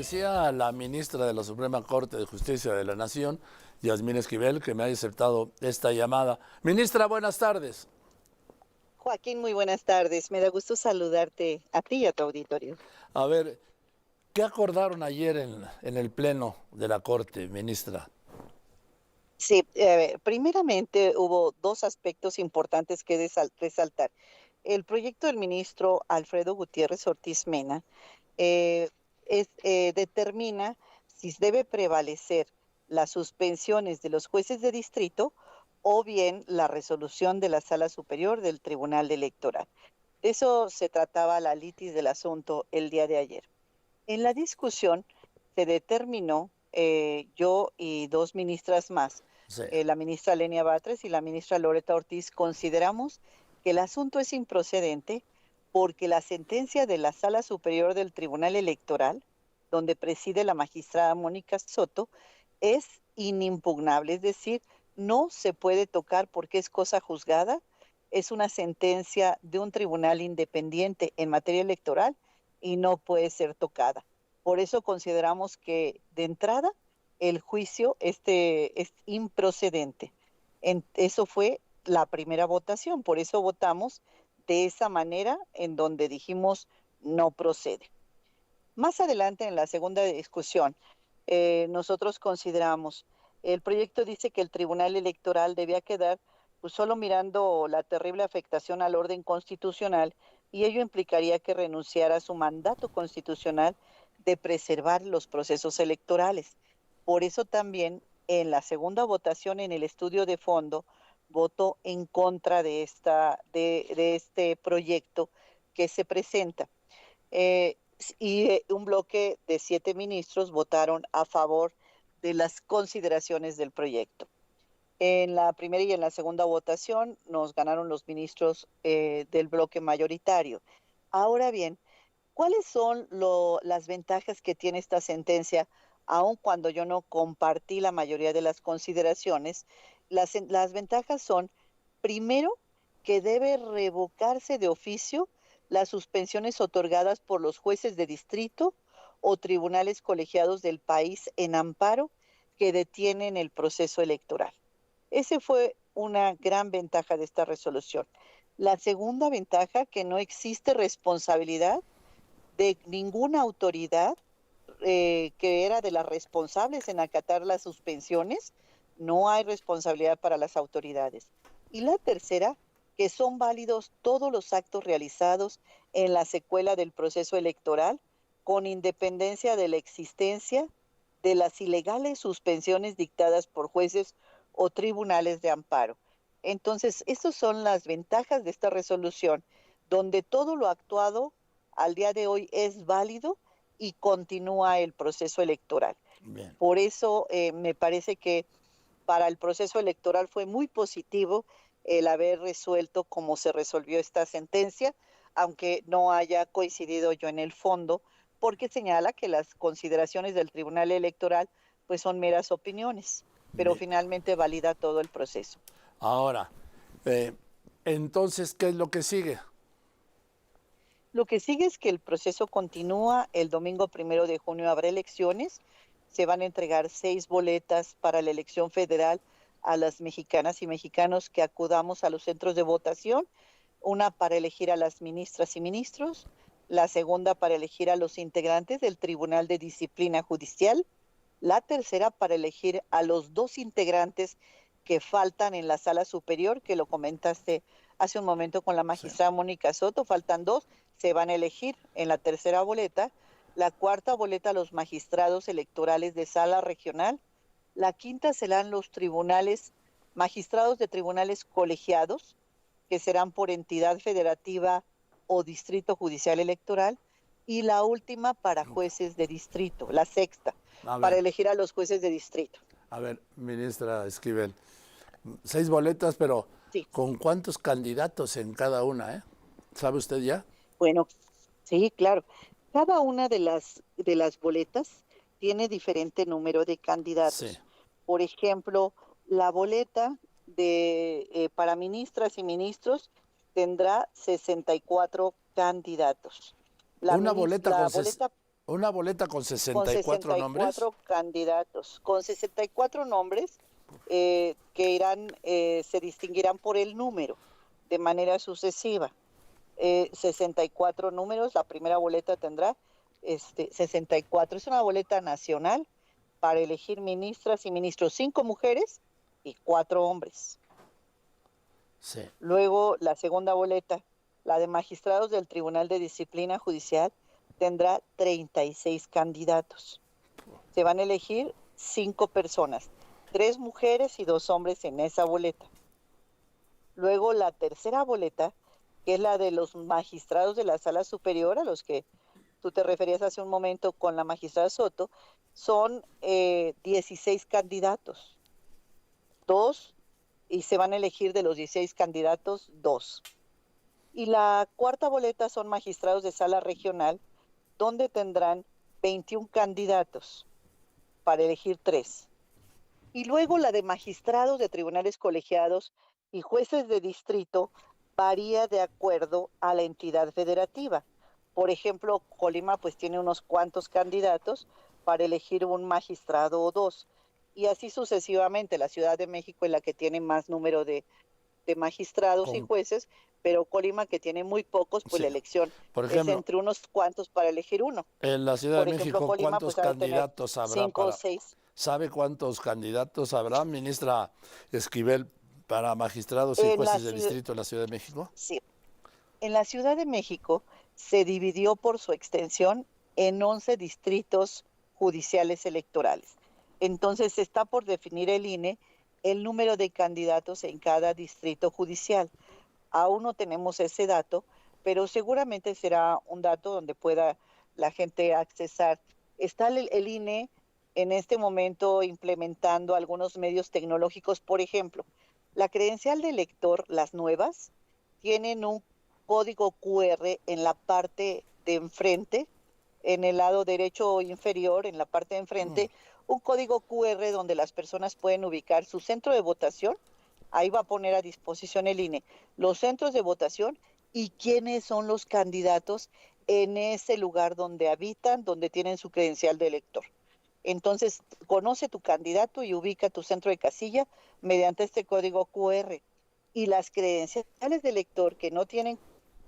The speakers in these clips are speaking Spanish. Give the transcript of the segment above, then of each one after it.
Decía la ministra de la Suprema Corte de Justicia de la Nación, Yasmín Esquivel, que me haya aceptado esta llamada. Ministra, buenas tardes. Joaquín, muy buenas tardes. Me da gusto saludarte a ti y a tu auditorio. A ver, ¿qué acordaron ayer en el Pleno de la Corte, ministra? Sí, primeramente hubo dos aspectos importantes que resaltar. El proyecto del ministro Alfredo Gutiérrez Ortiz Mena eh, determina si debe prevalecer las suspensiones de los jueces de distrito o bien la resolución de la Sala Superior del Tribunal Electoral. De eso se trataba la litis del asunto el día de ayer. En la discusión se determinó, yo y dos ministras más, Sí. la ministra Lenia Batres y la ministra Loreta Ortiz, consideramos que el asunto es improcedente porque la sentencia de la Sala Superior del Tribunal Electoral, donde preside la magistrada Mónica Soto, es inimpugnable, es decir, no se puede tocar porque es cosa juzgada, es una sentencia de un tribunal independiente en materia electoral y no puede ser tocada. Por eso consideramos que de entrada el juicio es improcedente. Eso fue la primera votación, por eso votamos de esa manera en donde dijimos no procede. Más adelante en la segunda discusión, nosotros consideramos, el proyecto dice que el Tribunal Electoral debía quedar pues, solo mirando la terrible afectación al orden constitucional y ello implicaría que renunciara a su mandato constitucional de preservar los procesos electorales. Por eso también en la segunda votación en el estudio de fondo votó en contra de este proyecto que se presenta. Eh, y un bloque de 7 ministros votaron a favor de las consideraciones del proyecto. En la primera y en la segunda votación nos ganaron los ministros del bloque mayoritario. Ahora bien, ¿cuáles son las ventajas que tiene esta sentencia? Aun cuando yo no compartí la mayoría de las consideraciones, las ventajas son, primero, que debe revocarse de oficio las suspensiones otorgadas por los jueces de distrito o tribunales colegiados del país en amparo que detienen el proceso electoral. Esa fue una gran ventaja de esta resolución. La segunda ventaja, que no existe responsabilidad de ninguna autoridad que era de las responsables en acatar las suspensiones, no hay responsabilidad para las autoridades. Y la tercera, que son válidos todos los actos realizados en la secuela del proceso electoral, con independencia de la existencia de las ilegales suspensiones dictadas por jueces o tribunales de amparo. Entonces, estas son las ventajas de esta resolución, donde todo lo actuado al día de hoy es válido y continúa el proceso electoral. Bien. Por eso me parece que para el proceso electoral fue muy positivo el haber resuelto como se resolvió esta sentencia, aunque no haya coincidido yo en el fondo, porque señala que las consideraciones del Tribunal Electoral pues son meras opiniones, pero Bien. finalmente valida todo el proceso. Ahora, eh, entonces, ¿qué es lo que sigue? Lo que sigue es que el proceso continúa. El domingo 1 de junio habrá elecciones. Se van a entregar 6 boletas para la elección federal a las mexicanas y mexicanos que acudamos a los centros de votación. Una para elegir a las ministras y ministros, la segunda para elegir a los integrantes del Tribunal de Disciplina Judicial, la tercera para elegir a los 2 integrantes que faltan en la sala superior, que lo comentaste hace un momento con la Sí. magistrada Mónica Soto, faltan 2, se van a elegir en la tercera boleta, la cuarta boleta los magistrados electorales de sala regional, la quinta serán los tribunales, magistrados de tribunales colegiados, que serán por entidad federativa o distrito judicial electoral, y la última para jueces de distrito, la sexta, A para ver, elegir a los jueces de distrito. ministra Esquivel, 6 boletas, pero Sí, ¿con cuántos candidatos en cada una, ¿Sabe usted ya? bueno, sí, claro. Cada una de las boletas tiene diferente número de Sí. candidatos. Por ejemplo, la boleta para ministras y ministros tendrá 64 candidatos. Una boleta La con boleta Una boleta con con 64 nombres. 64 candidatos, con 64 nombres que irán, se distinguirán por el número de manera sucesiva. 64 números, la primera boleta tendrá 64. Es una boleta nacional para elegir ministras y ministros, 5 mujeres y 4 hombres. Sí. Luego, la segunda boleta, la de magistrados del Tribunal de Disciplina Judicial, tendrá 36 candidatos. Se van a elegir 5 personas, 3 mujeres y 2 hombres en esa boleta. Luego, la tercera boleta, que es la de los magistrados de la Sala Superior, a los que tú te referías hace un momento con la magistrada Soto, son 16 candidatos, 2, y se van a elegir de los 16 candidatos 2. Y la cuarta boleta son magistrados de Sala Regional, donde tendrán 21 candidatos para elegir 3. Y luego la de magistrados de tribunales colegiados y jueces de distrito varía de acuerdo a la entidad federativa. Por ejemplo, Colima pues tiene unos cuantos candidatos para elegir un magistrado o 2. Y así sucesivamente, la Ciudad de México es la que tiene más número de magistrados y jueces, pero Colima, que tiene muy pocos, pues Sí. la elección Por ejemplo, es entre unos cuantos para elegir uno. en la Ciudad Por de ejemplo, México, Colima ¿cuántos pues ha de tener candidatos habrá 5 o para... 6. ¿Sabe cuántos candidatos habrá, ministra Esquivel, para magistrados y En la jueces de ciudad, distrito en la Ciudad de México? sí, en la Ciudad de México se dividió por su extensión en 11 distritos judiciales electorales. Entonces está por definir el INE el número de candidatos en cada distrito judicial. Aún no tenemos ese dato, pero seguramente será un dato donde pueda la gente accesar. Está el INE en este momento implementando algunos medios tecnológicos, por ejemplo, la credencial de elector, las nuevas, tienen un código QR en la parte de enfrente, en el lado derecho inferior, en la parte de enfrente, un código QR donde las personas pueden ubicar su centro de votación. Ahí va a poner a disposición el INE los centros de votación y quiénes son los candidatos en ese lugar donde habitan, donde tienen su credencial de elector. Entonces, conoce tu candidato y ubica tu centro de casilla mediante este código QR. Y las credenciales de elector que no tienen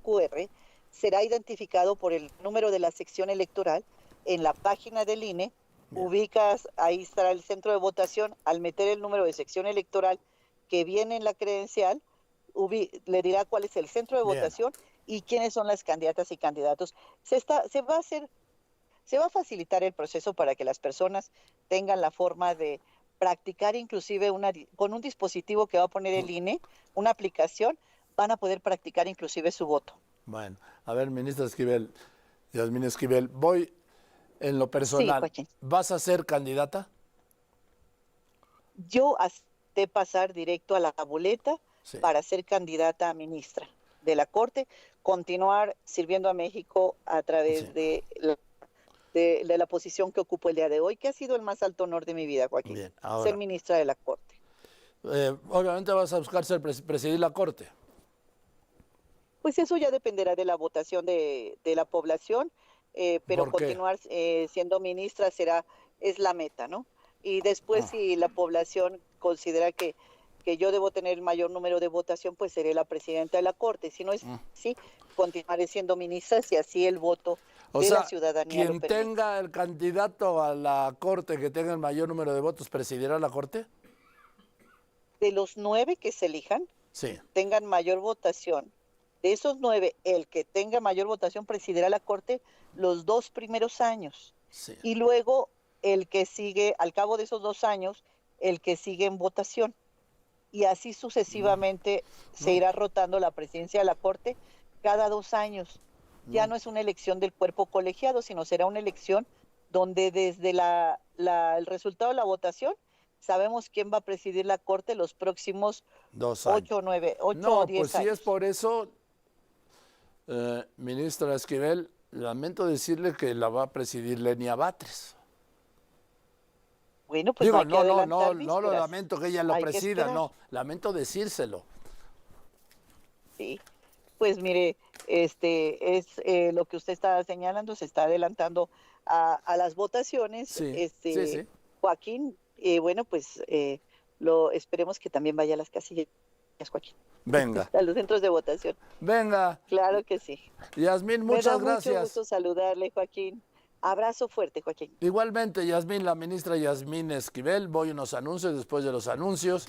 QR será identificado por el número de la sección electoral en la página del INE. Bien. Ubicas, ahí estará el centro de votación. Al meter el número de sección electoral que viene en la credencial, le dirá cuál es el centro de Bien. votación y quiénes son las candidatas y candidatos. Se va a facilitar el proceso para que las personas tengan la forma de practicar, inclusive con un dispositivo que va a poner el INE, una aplicación, van a poder practicar inclusive su voto. Bueno, a ver, ministra Esquivel, Yasmín Esquivel, voy en lo Sí, personal. Joaquín. ¿Vas a ser candidata? Yo acepté pasar directo a la boleta Sí. para ser candidata a ministra de la Corte, continuar sirviendo a México a través Sí. de la posición que ocupo el día de hoy, que ha sido el más alto honor de mi vida, Joaquín. Bien, ahora, ser ministra de la Corte. obviamente vas a buscar presidir la Corte. Pues eso ya dependerá de la votación de la población, pero ¿Por qué? continuar siendo ministra es la meta, ¿no? Y después, Ah. si la población considera que yo debo tener el mayor número de votación, pues seré la presidenta de la Corte. Si no es así, continuaré siendo ministra si así el voto O de sea, la ciudadanía lo quien permite. tenga el candidato a la Corte que tenga el mayor número de votos, ¿presidirá la Corte? De los 9 que se elijan, Sí. tengan mayor votación. De esos 9, el que tenga mayor votación presidirá la Corte los 2 primeros años. Sí. Y luego el que sigue, al cabo de esos 2 años, el que sigue en votación. Y así sucesivamente se irá rotando la presidencia de la Corte cada 2 años. Ya no es una elección del cuerpo colegiado, sino será una elección donde desde el resultado de la votación sabemos quién va a presidir la Corte los próximos 2 años. 8 o 10 pues si años. es por eso, ministra Esquivel, lamento decirle que la va a presidir Lenia Batres. Bueno, pues Digo, hay que adelantar no lo vísperas. lamento que ella lo Hay que presida, esperar. no, lamento decírselo. Sí, pues mire, es lo que usted está señalando, se está adelantando a las votaciones, Sí, sí. Joaquín, bueno, pues esperemos que también vaya a las casillas, Joaquín, Venga, a los centros de votación. venga. Claro que sí. Yasmín, Me da muchas mucho gracias. gusto saludarle, Joaquín. Abrazo fuerte, Joaquín. Igualmente, Yasmín, la ministra Yasmín Esquivel. Voy a unos anuncios, después de los anuncios